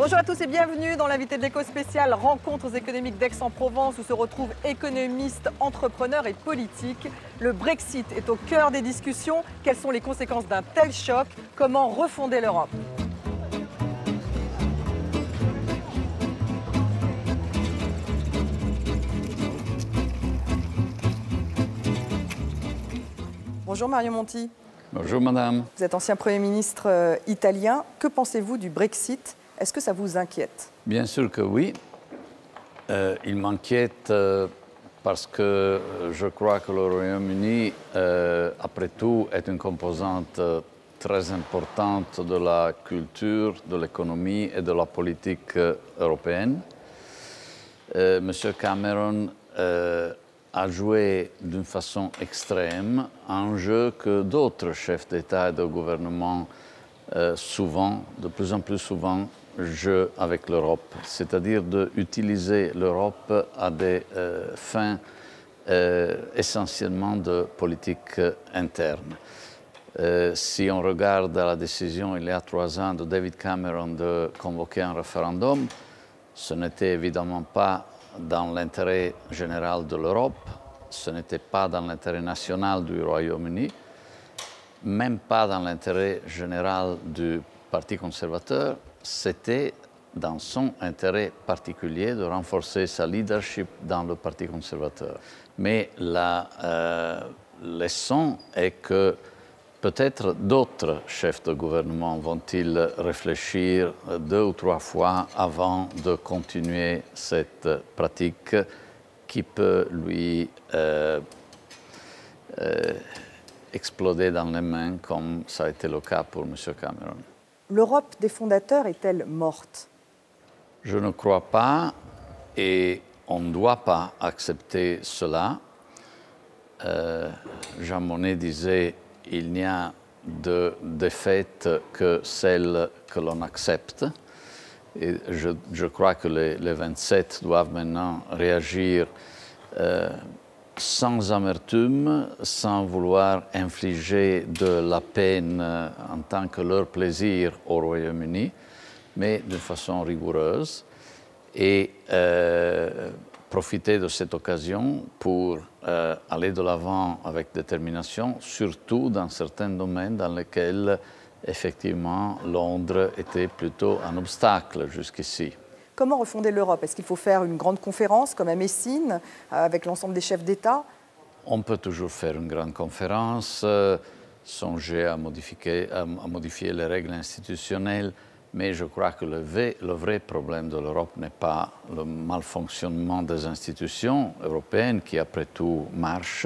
Bonjour à tous et bienvenue dans l'invité de l'éco spécial Rencontres économiques d'Aix-en-Provence où se retrouvent économistes, entrepreneurs et politiques. Le Brexit est au cœur des discussions. Quelles sont les conséquences d'un tel choc? Comment refonder l'Europe? Bonjour Mario Monti. Bonjour madame. Vous êtes ancien Premier ministre italien. Que pensez-vous du Brexit? Est-ce que ça vous inquiète? Bien sûr que oui. Il m'inquiète parce que je crois que le Royaume-Uni, après tout, est une composante très importante de la culture, de l'économie et de la politique européenne. Monsieur Cameron a joué d'une façon extrême un jeu que d'autres chefs d'État et de gouvernement souvent, de plus en plus souvent, jouent avec l'Europe, c'est-à-dire d'utiliser l'Europe à des fins essentiellement de politique interne. Si on regarde la décision il y a 3 ans de David Cameron de convoquer un référendum, ce n'était évidemment pas dans l'intérêt général de l'Europe, ce n'était pas dans l'intérêt national du Royaume-Uni, même pas dans l'intérêt général du Parti conservateur, c'était dans son intérêt particulier de renforcer sa leadership dans le Parti conservateur. Mais la leçon est que peut-être d'autres chefs de gouvernement vont-ils réfléchir 2 ou 3 fois avant de continuer cette pratique qui peut lui exploder dans les mains comme ça a été le cas pour M. Cameron. L'Europe des fondateurs est-elle morte? Je ne crois pas et on ne doit pas accepter cela. Jean Monnet disait « il n'y a de défaite que celle que l'on accepte ». Et je crois que les 27 doivent maintenant réagir sans amertume, sans vouloir infliger de la peine en tant que leur plaisir au Royaume-Uni, mais d'une façon rigoureuse, et profiter de cette occasion pour aller de l'avant avec détermination, surtout dans certains domaines dans lesquels, effectivement, Londres était plutôt un obstacle jusqu'ici. Comment refonder l'Europe? Est-ce qu'il faut faire une grande conférence comme à Messine avec l'ensemble des chefs d'État? On peut toujours faire une grande conférence, songer à modifier les règles institutionnelles, mais je crois que le vrai problème de l'Europe n'est pas le malfonctionnement des institutions européennes qui, après tout, marchent,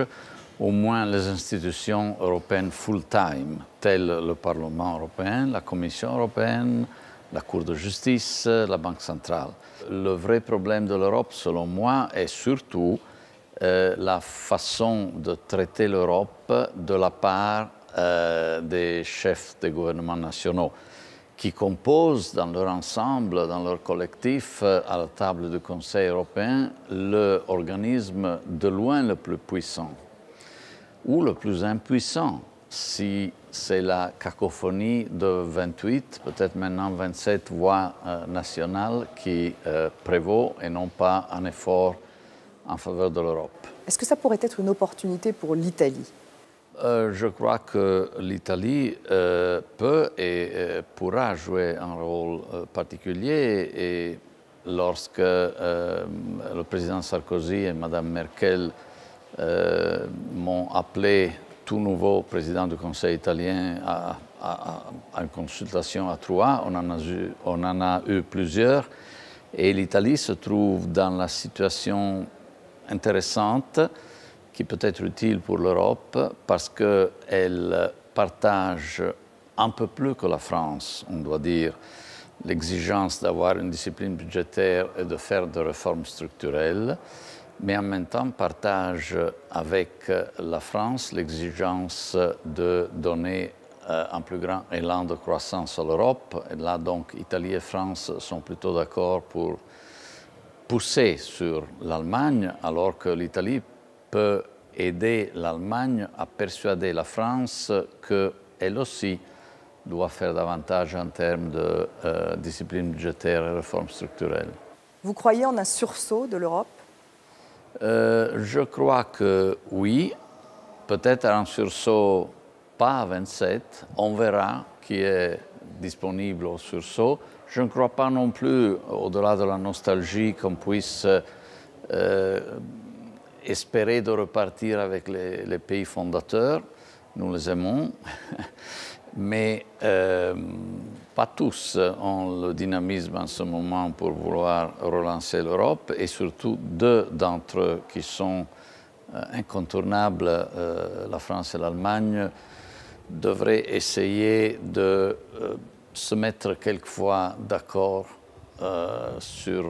au moins les institutions européennes full-time, telles le Parlement européen, la Commission européenne, la Cour de justice, la Banque centrale. Le vrai problème de l'Europe, selon moi, est surtout la façon de traiter l'Europe de la part des chefs des gouvernements nationaux qui composent dans leur ensemble, dans leur collectif, à la table du Conseil européen, l'organisme de loin le plus puissant ou le plus impuissant. Si c'est la cacophonie de 28, peut-être maintenant 27 voix nationales qui prévaut et non pas un effort en faveur de l'Europe. Est-ce que ça pourrait être une opportunité pour l'Italie? Je crois que l'Italie peut et pourra jouer un rôle particulier et lorsque le président Sarkozy et Mme Merkel m'ont appelé tout nouveau président du Conseil italien à une consultation à Troyes. On en a eu plusieurs. Et l'Italie se trouve dans la situation intéressante qui peut être utile pour l'Europe parce qu'elle partage un peu plus que la France, on doit dire, l'exigence d'avoir une discipline budgétaire et de faire des réformes structurelles, mais en même temps partage avec la France l'exigence de donner un plus grand élan de croissance à l'Europe. Et là, donc, Italie et France sont plutôt d'accord pour pousser sur l'Allemagne, alors que l'Italie peut aider l'Allemagne à persuader la France qu'elle aussi doit faire davantage en termes de discipline budgétaire et réforme structurelle. Vous croyez en un sursaut de l'Europe? Je crois que oui, peut-être un sursaut pas à 27, on verra qui est disponible au sursaut. Je ne crois pas non plus, au-delà de la nostalgie, qu'on puisse espérer de repartir avec les pays fondateurs. Nous les aimons, mais pas tous ont le dynamisme en ce moment pour vouloir relancer l'Europe, et surtout deux d'entre eux qui sont incontournables, la France et l'Allemagne, devraient essayer de se mettre quelquefois d'accord sur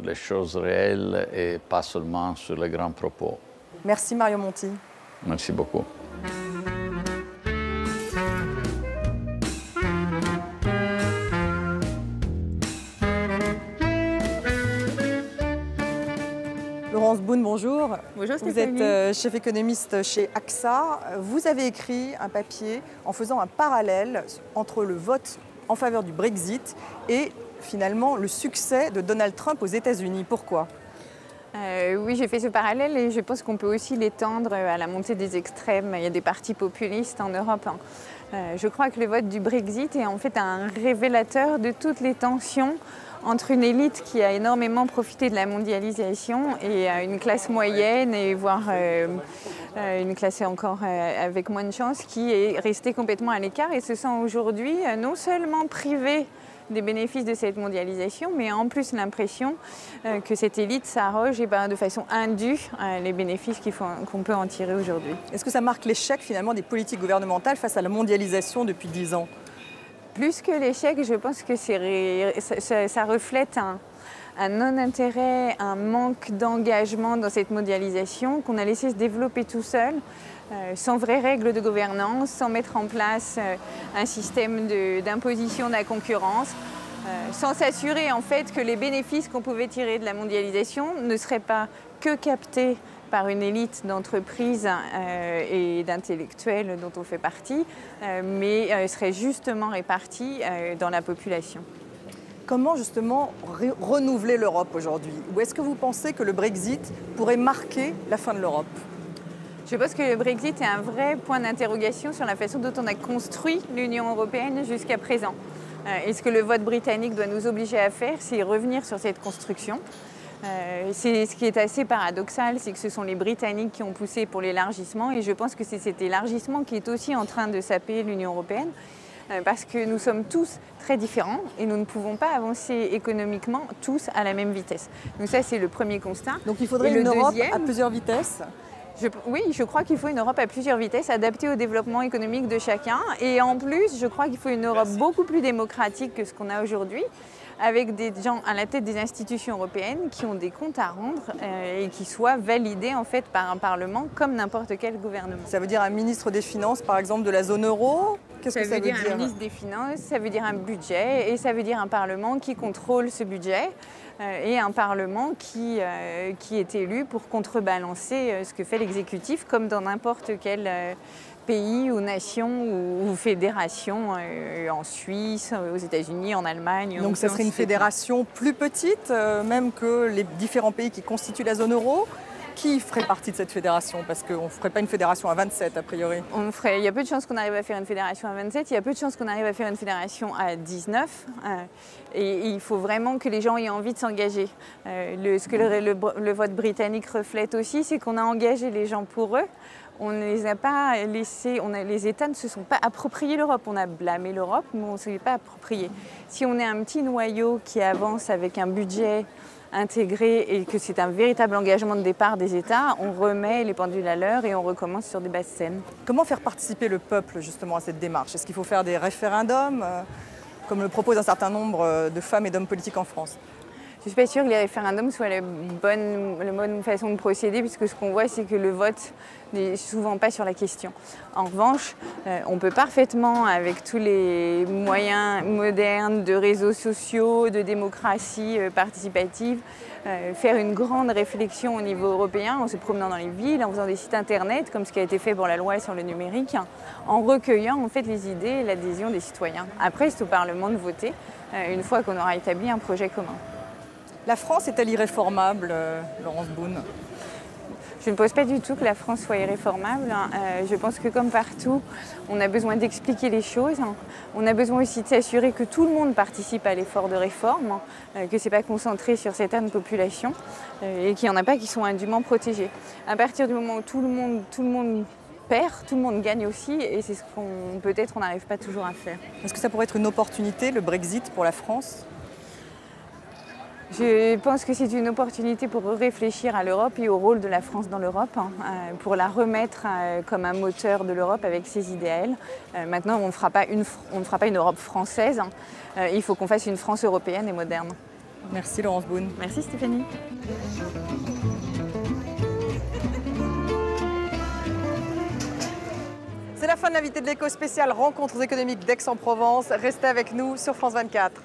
les choses réelles et pas seulement sur les grands propos. Merci Mario Monti. Merci beaucoup. Laurence Boone, bonjour. Bonjour Vous Stéphanie. êtes chef économiste chez AXA. Vous avez écrit un papier en faisant un parallèle entre le vote en faveur du Brexit et finalement le succès de Donald Trump aux États-Unis. Pourquoi ? Oui, j'ai fait ce parallèle et je pense qu'on peut aussi l'étendre à la montée des extrêmes. Il y a des partis populistes en Europe. Je crois que le vote du Brexit est en fait un révélateur de toutes les tensions entre une élite qui a énormément profité de la mondialisation et une classe moyenne et voire une classe encore avec moins de chance qui est restée complètement à l'écart et se sent aujourd'hui non seulement privée des bénéfices de cette mondialisation, mais en plus l'impression que cette élite s'arroge de façon indue les bénéfices qu'on peut en tirer aujourd'hui. Est-ce que ça marque l'échec finalement des politiques gouvernementales face à la mondialisation depuis 10 ans ? Plus que l'échec, je pense que ça reflète un non-intérêt, un manque d'engagement dans cette mondialisation qu'on a laissé se développer tout seul, sans vraies règles de gouvernance, sans mettre en place un système d'imposition de la concurrence, sans s'assurer en fait que les bénéfices qu'on pouvait tirer de la mondialisation ne seraient pas que captés par une élite d'entreprises et d'intellectuels dont on fait partie, mais seraient justement répartis dans la population. Comment justement renouveler l'Europe aujourd'hui? Ou est-ce que vous pensez que le Brexit pourrait marquer la fin de l'Europe? Je pense que le Brexit est un vrai point d'interrogation sur la façon dont on a construit l'Union européenne jusqu'à présent. Et ce que le vote britannique doit nous obliger à faire, c'est revenir sur cette construction. Ce qui est assez paradoxal, c'est que ce sont les Britanniques qui ont poussé pour l'élargissement et je pense que c'est cet élargissement qui est aussi en train de saper l'Union européenne parce que nous sommes tous très différents et nous ne pouvons pas avancer économiquement tous à la même vitesse. Donc ça, c'est le premier constat. Donc il faudrait une Europe à plusieurs vitesses? Oui, je crois qu'il faut une Europe à plusieurs vitesses, adaptée au développement économique de chacun. Et en plus, je crois qu'il faut une Europe beaucoup plus démocratique que ce qu'on a aujourd'hui, avec des gens à la tête des institutions européennes qui ont des comptes à rendre et qui soient validés en fait par un Parlement comme n'importe quel gouvernement. Ça veut dire un ministre des Finances, par exemple, de la zone euro? Qu'est-ce que ça veut dire? Un ministre des Finances, ça veut dire un budget et ça veut dire un Parlement qui contrôle ce budget et un Parlement qui est élu pour contrebalancer ce que fait l'exécutif comme dans n'importe quel pays ou nation ou fédération en Suisse, aux États-Unis, en Allemagne. Donc ça serait une fédération plus petite, même que les différents pays qui constituent la zone euro. Qui ferait partie de cette fédération? Parce qu'on ne ferait pas une fédération à 27 a priori. Il y a peu de chances qu'on arrive à faire une fédération à 27, il y a peu de chances qu'on arrive à faire une fédération à 19. Et il faut vraiment que les gens aient envie de s'engager. Ce que le vote britannique reflète aussi, c'est qu'on a engagé les gens pour eux. On ne les a pas laissés, les États ne se sont pas appropriés l'Europe. On a blâmé l'Europe, mais on ne se l'est pas approprié. Si on est un petit noyau qui avance avec un budget intégré et que c'est un véritable engagement de départ des États, on remet les pendules à l'heure et on recommence sur des basses scènes. Comment faire participer le peuple justement à cette démarche? Est-ce qu'il faut faire des référendums, comme le proposent un certain nombre de femmes et d'hommes politiques en France? Je ne suis pas sûre que les référendums soient la bonne façon de procéder, puisque ce qu'on voit, c'est que le vote n'est souvent pas sur la question. En revanche, on peut parfaitement, avec tous les moyens modernes de réseaux sociaux, de démocratie participative, faire une grande réflexion au niveau européen en se promenant dans les villes, en faisant des sites internet, comme ce qui a été fait pour la loi sur le numérique, en recueillant en fait les idées et l'adhésion des citoyens. Après, c'est au Parlement de voter, une fois qu'on aura établi un projet commun. La France est-elle irréformable, Laurence Boone? Je ne pense pas du tout que la France soit irréformable. Je pense que comme partout, on a besoin d'expliquer les choses. On a besoin aussi de s'assurer que tout le monde participe à l'effort de réforme, que ce n'est pas concentré sur certaines populations et qu'il n'y en a pas qui sont indûment protégées. À partir du moment où tout le monde perd, tout le monde gagne aussi, et c'est ce qu'on peut-être on n'arrive pas toujours à faire. Est-ce que ça pourrait être une opportunité, le Brexit, pour la France? Je pense que c'est une opportunité pour réfléchir à l'Europe et au rôle de la France dans l'Europe, pour la remettre comme un moteur de l'Europe avec ses idéaux. Maintenant, on ne fera pas une Europe française, il faut qu'on fasse une France européenne et moderne. Merci Laurence Boone. Merci Stéphanie. C'est la fin de l'invité de l'écho spécial Rencontres économiques d'Aix-en-Provence. Restez avec nous sur France 24.